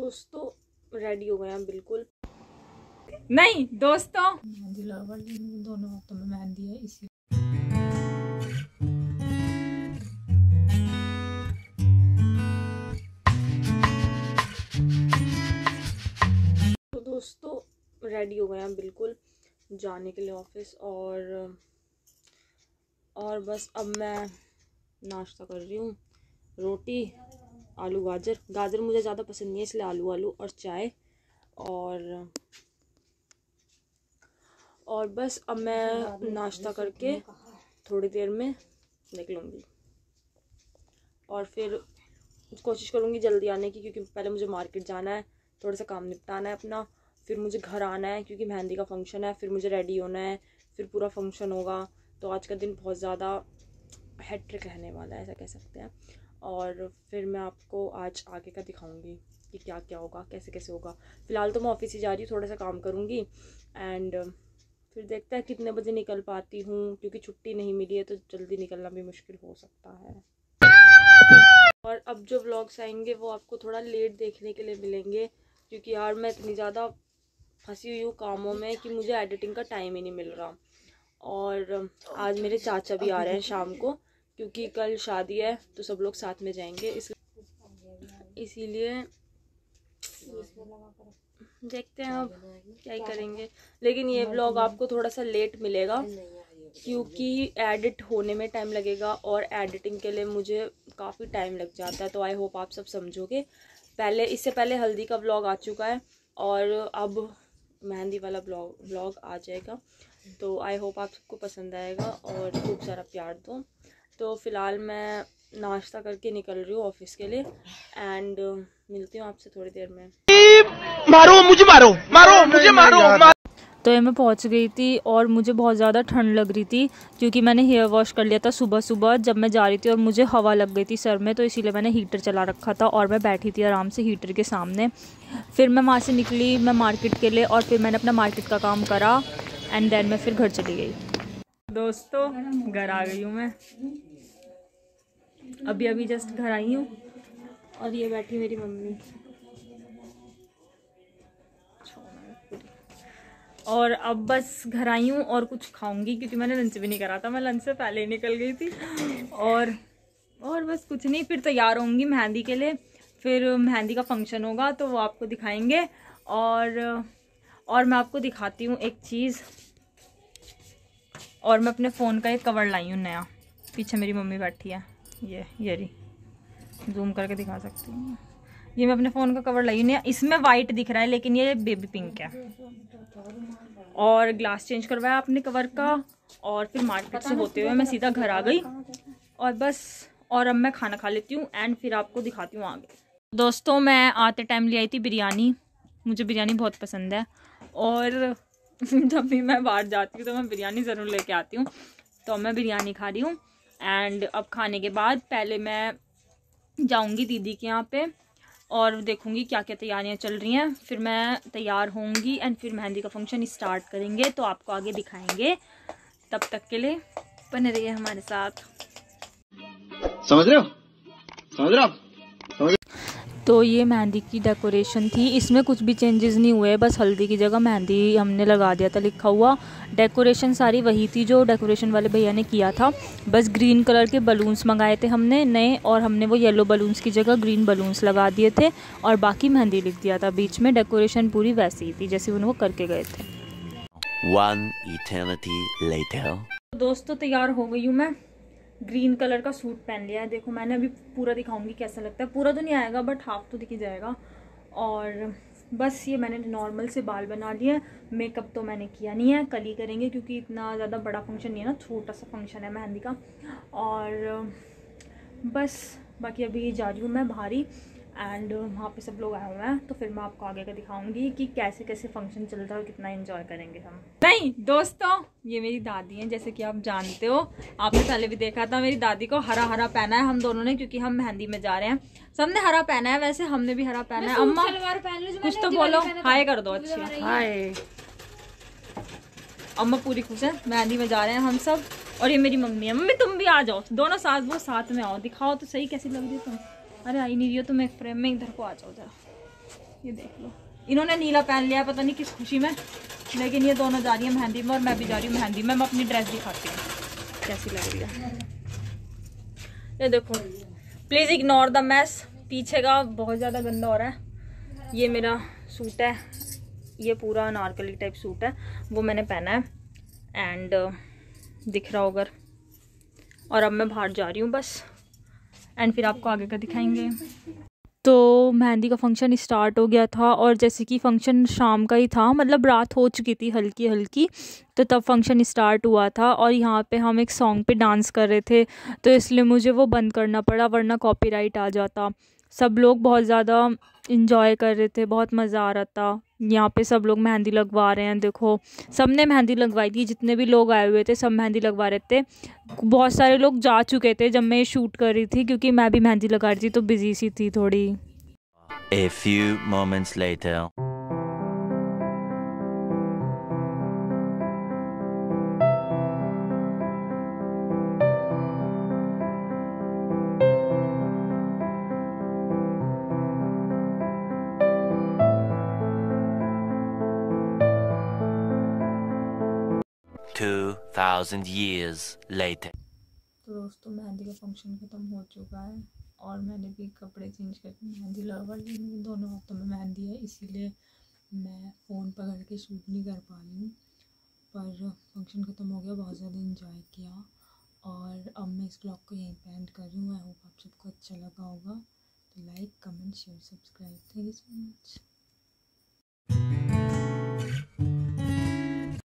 दोस्तों रेडी हो गए हैं बिल्कुल। नहीं दोस्तों, मेहंदी लवर दोनों हाथों में मेहंदी है इसी। तो दोस्तों रेडी हो गए हैं बिल्कुल जाने के लिए ऑफिस, और बस अब मैं नाश्ता कर रही हूँ। रोटी, आलू गाजर मुझे ज़्यादा पसंद नहीं है, इसलिए आलू और चाय, और बस अब मैं नाश्ता करके थोड़ी देर में निकलूँगी और फिर कोशिश करूँगी जल्दी आने की, क्योंकि पहले मुझे मार्केट जाना है, थोड़ा सा काम निपटाना है अपना, फिर मुझे घर आना है क्योंकि मेहंदी का फंक्शन है, फिर मुझे रेडी होना है, फिर पूरा फंक्शन होगा। तो आज का दिन बहुत ज़्यादा हैट्रिक रहने वाला है, ऐसा कह सकते हैं। और फिर मैं आपको आज आगे का दिखाऊंगी कि क्या क्या होगा, कैसे कैसे होगा। फ़िलहाल तो मैं ऑफिस ही जा रही हूँ, थोड़ा सा काम करूँगी एंड फिर देखते हैं कितने बजे निकल पाती हूँ, क्योंकि छुट्टी नहीं मिली है तो जल्दी निकलना भी मुश्किल हो सकता है। और अब जो व्लॉग्स आएंगे वो आपको थोड़ा लेट देखने के लिए मिलेंगे, क्योंकि यार मैं इतनी ज़्यादा फंसी हुई हूँ कामों में कि मुझे एडिटिंग का टाइम ही नहीं मिल रहा। और आज मेरे चाचा भी आ रहे हैं शाम को, क्योंकि कल शादी है तो सब लोग साथ में जाएंगे, इसीलिए देखते हैं अब क्या ही करेंगे। लेकिन ये व्लॉग आपको थोड़ा सा लेट मिलेगा क्योंकि एडिट होने में टाइम लगेगा और एडिटिंग के लिए मुझे काफ़ी टाइम लग जाता है। तो आई होप आप सब समझोगे। इससे पहले हल्दी का व्लॉग आ चुका है और अब मेहंदी वाला व्लॉग आ जाएगा। तो आई होप आप सबको पसंद आएगा और खूब सारा प्यार दो। तो फ़िलहाल मैं नाश्ता करके निकल रही हूँ ऑफिस के लिए एंड मिलती हूँ आपसे थोड़ी देर में। मारो मुझे मारो। तो ये मैं पहुंच गई थी और मुझे बहुत ज़्यादा ठंड लग रही थी, क्योंकि मैंने हेयर वॉश कर लिया था सुबह सुबह जब मैं जा रही थी, और मुझे हवा लग गई थी सर में, तो इसीलिए मैंने हीटर चला रखा था और मैं बैठी थी आराम से हीटर के सामने। फिर मैं वहाँ से निकली मैं मार्केट के लिए, और फिर मैंने अपना मार्केट का काम करा एंड देन मैं फिर घर चली गई। दोस्तों घर आ गई हूँ मैं, अभी जस्ट घर आई हूँ और ये बैठी मेरी मम्मी। और अब बस घर आई हूँ और कुछ खाऊंगी, क्योंकि मैंने लंच भी नहीं करा था, मैं लंच से पहले ही निकल गई थी। और बस कुछ नहीं, फिर तैयार होंगी मेहंदी के लिए, फिर मेहंदी का फंक्शन होगा तो वो आपको दिखाएंगे। और मैं आपको दिखाती हूँ एक चीज़, और मैं अपने फ़ोन का एक कवर लाई हूँ नया, पीछे मेरी मम्मी बैठी है, ये रही, जूम करके दिखा सकती हूँ। ये मैं अपने फ़ोन का कवर लाई हूँ नया, इसमें वाइट दिख रहा है लेकिन ये बेबी पिंक है। और ग्लास चेंज करवाया अपने कवर का, और फिर मार्केट से होते हुए मैं सीधा घर आ गई और बस। और अब मैं खाना खा लेती हूँ एंड फिर आपको दिखाती हूँ आगे। दोस्तों मैं आते टाइम ले आई थी बिरयानी, मुझे बिरयानी बहुत पसंद है और जब भी मैं बाहर जाती हूँ तो मैं बिरयानी ज़रूर लेके आती हूँ। तो मैं बिरयानी खा रही हूँ एंड अब खाने के बाद पहले मैं जाऊँगी दीदी के यहाँ पे और देखूंगी क्या क्या तैयारियां चल रही हैं, फिर मैं तैयार होंगी एंड फिर मेहंदी का फंक्शन स्टार्ट करेंगे, तो आपको आगे दिखाएंगे। तब तक के लिए बने रहिए हमारे साथ। समझ रहे हो? तो ये मेहंदी की डेकोरेशन थी, इसमें कुछ भी चेंजेस नहीं हुए, बस हल्दी की जगह मेहंदी हमने लगा दिया था लिखा हुआ। डेकोरेशन सारी वही थी जो डेकोरेशन वाले भैया ने किया था, बस ग्रीन कलर के बलून्स मंगाए थे हमने नए, और हमने वो येलो बलून्स की जगह ग्रीन बलून्स लगा दिए थे और बाकी मेहंदी लिख दिया था बीच में। डेकोरेशन पूरी वैसी ही थी जैसे उन्हें वो करके गए थे। One eternity later. दोस्तों तैयार हो गई हूँ मैं, ग्रीन कलर का सूट पहन लिया है। देखो मैंने अभी पूरा दिखाऊंगी कैसा लगता है, पूरा तो नहीं आएगा बट हाफ तो दिख ही जाएगा। और बस ये मैंने नॉर्मल से बाल बना लिए, मेकअप तो मैंने किया नहीं है, कल ही करेंगे क्योंकि इतना ज़्यादा बड़ा फंक्शन नहीं है ना, छोटा सा फंक्शन है मेहंदी का। और बस बाकी अभी जा रही हूँ मैं बाहर ही एंड वहाँ पे सब लोग आए हुए हैं, तो फिर मैं आपको आगे का दिखाऊंगी कि कैसे कैसे फंक्शन चलता है और कितना एंजॉय करेंगे हम। नहीं दोस्तों ये मेरी दादी हैं, जैसे कि आप जानते हो, आपने पहले भी देखा था मेरी दादी को हरा हरा पहना है हम दोनों ने, क्योंकि हम मेहंदी में जा रहे हैं। सबने हरा पहना है, वैसे हमने भी हरा पहना है। अम्मा कुछ तो बोलो, हाय कर दो। अच्छी हाय। अम्मा पूरी खुश है, मेहंदी में जा रहे हैं हम सब। और ये मेरी मम्मी है। मम्मी तुम भी आ जाओ, दोनों साथ वो साथ में आओ, दिखाओ तो सही कैसी लग रही है तुम। अरे आई नहीं रही हो तुम एक फ्रेम में, इधर को आ जाओ जरा। ये देख लो, इन्होंने नीला पहन लिया पता नहीं किस खुशी में, लेकिन ये दोनों जा रही है मेहंदी में और मैं भी जा रही हूँ मेहंदी में। मैं अपनी ड्रेस दिखाती हूँ कैसी लग रही है। ये देखो, प्लीज़ इग्नोर द मैस, पीछे का बहुत ज़्यादा गंदा हो रहा है। ये मेरा सूट है, ये पूरा अनारकली टाइप सूट है, वो मैंने पहना है एंड दिख रहा होगा। और अब मैं बाहर जा रही हूँ बस, एंड फिर आपको आगे का दिखाएंगे। तो मेहंदी का फंक्शन स्टार्ट हो गया था और जैसे कि फ़ंक्शन शाम का ही था, मतलब रात हो चुकी थी हल्की हल्की, तो तब फंक्शन स्टार्ट हुआ था। और यहाँ पे हम एक सॉन्ग पे डांस कर रहे थे, तो इसलिए मुझे वो बंद करना पड़ा, वरना कॉपीराइट आ जाता। सब लोग बहुत ज़्यादा इंजॉय कर रहे थे, बहुत मज़ा आ रहा था। यहाँ पे सब लोग मेहंदी लगवा रहे हैं, देखो सब ने मेहंदी लगवाई थी, जितने भी लोग आए हुए थे सब मेहंदी लगवा रहे थे। बहुत सारे लोग जा चुके थे जब मैं शूट कर रही थी, क्योंकि मैं भी मेहंदी लगा रही थी तो बिजी सी थी थोड़ी। A few moments later. 2,000 years later. तो दोस्तों मेहंदी का फंक्शन ख़त्म हो चुका है और मैंने भी कपड़े चेंज करके मेहंदी लगा ली। दोनों हाथों में मेहंदी है, इसीलिए मैं फ़ोन पकड़ के शूट नहीं कर पा रही हूँ। पर फंक्शन ख़त्म हो गया, बहुत ज़्यादा इंजॉय किया और अब मैं इस ब्लॉग को यहीं पे एंड कर रही हूँ। आई होप आप सबको अच्छा लगा होगा, तो like comment share subscribe, thank you so much.